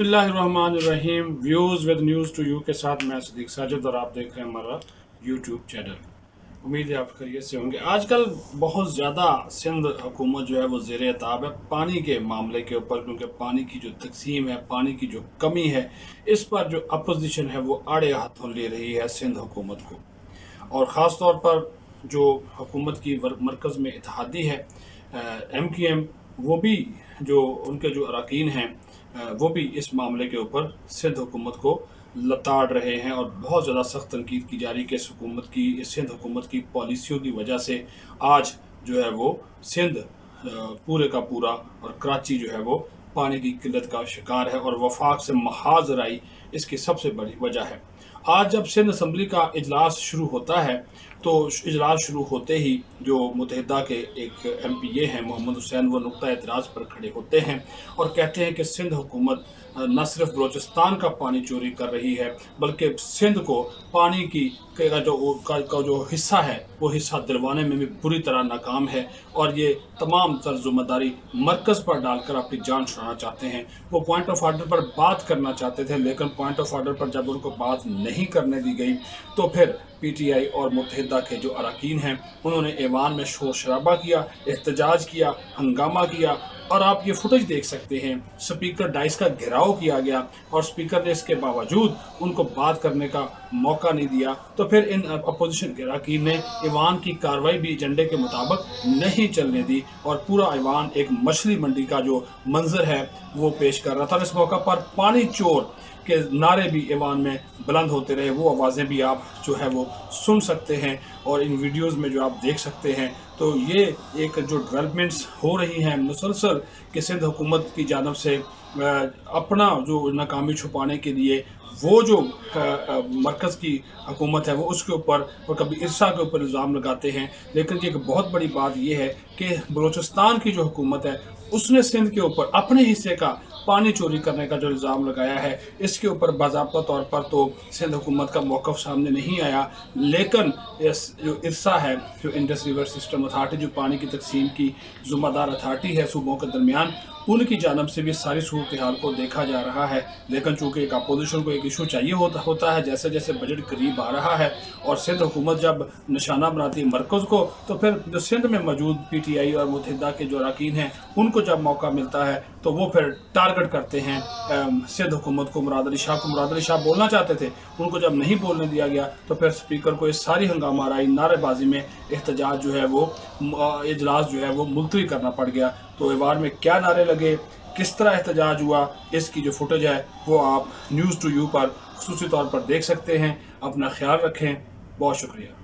बिस्मिल्लाहिर्रहमानिर्रहीम। Views with news to you के साथ मैं सदीक साजिद और आप देख रहे हैं हमारा यूट्यूब चैनल। उम्मीद है आप खैरियत से होंगे। आजकल बहुत ज़्यादा सिंध हुकूमत जो है वो ज़ेर ताब है पानी के मामले के ऊपर, क्योंकि पानी की जो तकसीम है, पानी की जो कमी है, इस पर जो अपोजिशन है वो आड़े हाथों ले रही है सिंध हुकूमत को। और ख़ास तौर पर जो हुकूमत की मरकज़ में इत्तेहादी है MQM, वो भी जो उनके जो अरकान हैं वो भी इस मामले के ऊपर सिंध हुकूमत को लताड़ रहे हैं और बहुत ज़्यादा सख्त तनकीद की जा रही कि इस सिंध हुकूमत की पॉलिसियों की वजह से आज जो है वो सिंध पूरे का पूरा और कराची जो है वो पानी की किल्लत का शिकार है और वफाक से महाज राई इसकी सबसे बड़ी वजह है। आज जब सिंध असम्बली का इजलास शुरू होता है तो इजलास शुरू होते ही जो मुत्तहिदा के एक MPA हैं मोहम्मद हुसैन, वो नुक्ता एतराज़ पर खड़े होते हैं और कहते हैं कि सिंध हुकूमत न सिर्फ बलोचिस्तान का पानी चोरी कर रही है बल्कि सिंध को पानी की का जो हिस्सा है वो हिस्सा दिलवाने में भी बुरी तरह नाकाम है और ये तमाम तर ज़िम्मेदारी मरकज़ पर डालकर अपनी जान छुड़ाना चाहते हैं। वो पॉइंट ऑफ आर्डर पर बात करना चाहते थे, लेकिन पॉइंट ऑफ आर्डर पर जब उनको बात नहीं करने दी गई तो फिर PTI और मुत्तहिदा के जो अरकान हैं उन्होंने ऐवान में शोर शराबा किया, एहतजाज किया, हंगामा किया और आप ये फुटेज देख सकते हैं। स्पीकर डाइस का घेराव किया गया और स्पीकर ने इसके बावजूद उनको बात करने का मौका नहीं दिया। तो फिर इन अपोजिशन के अरकान ने ऐवान की कार्रवाई भी एजेंडे के मुताबिक नहीं चलने दी और पूरा ऐवान एक मछली मंडी का जो मंजर है वो पेश कर रहा था। इस मौका पर पानी चोर के नारे भी ऐवान में बुलंद होते रहे, वो आवाज़ें भी आप जो है वो सुन सकते हैं और इन वीडियोस में जो आप देख सकते हैं। तो ये एक जो डेवलपमेंट्स हो रही हैं मुसलसल कि सिंध हुकूमत की जानब से अपना जो नाकामी छुपाने के लिए वो जो मरकज़ की हुकूमत है वो उसके ऊपर और कभी इरसा के ऊपर इल्ज़ाम लगाते हैं। लेकिन एक बहुत बड़ी बात यह है कि बलूचिस्तान की जो हुकूमत है उसने सिंध के ऊपर अपने हिस्से का पानी चोरी करने का जो इल्ज़ाम लगाया है, इसके ऊपर बाज़ाब्ता तौर पर तो सिंध हुकूमत का मौक़िफ़ सामने नहीं आया, लेकिन जो इरसा है, जो इंडस रिवर सिस्टम अथॉरिटी, जो पानी की तकसीम की ज़िम्मेदार अथॉरिटी है सूबों के दरमियान, उनकी जानब से भी सारी सूरत हाल को देखा जा रहा है। लेकिन चूँकि एक अपोजिशन को एक इशू चाहिए होता है, जैसे जैसे बजट करीब आ रहा है और सिंध हुकूमत जब निशाना बनाती है मरकज़ को, तो फिर जो सिंध में मौजूद PTI और मुत्तहिदा के जो अरकान हैं उनको जब मौका मिलता है तो वो फिर टारगेट करते हैं सिंध हुकूमत को। मुराद अली शाह बोलना चाहते थे, उनको जब नहीं बोलने दिया गया तो फिर स्पीकर को इस सारी हंगामा आराई नारेबाजी में एहतजाज जो है वो इजलास जो है वो मुलतवी करना पड़ गया। तो ऐवान में क्या नारे लगे, किस तरह एहतजाज हुआ, इसकी जो फुटेज है वो आप न्यूज़ टू यू पर खुसूसी तौर पर देख सकते हैं। अपना ख्याल रखें। बहुत शुक्रिया।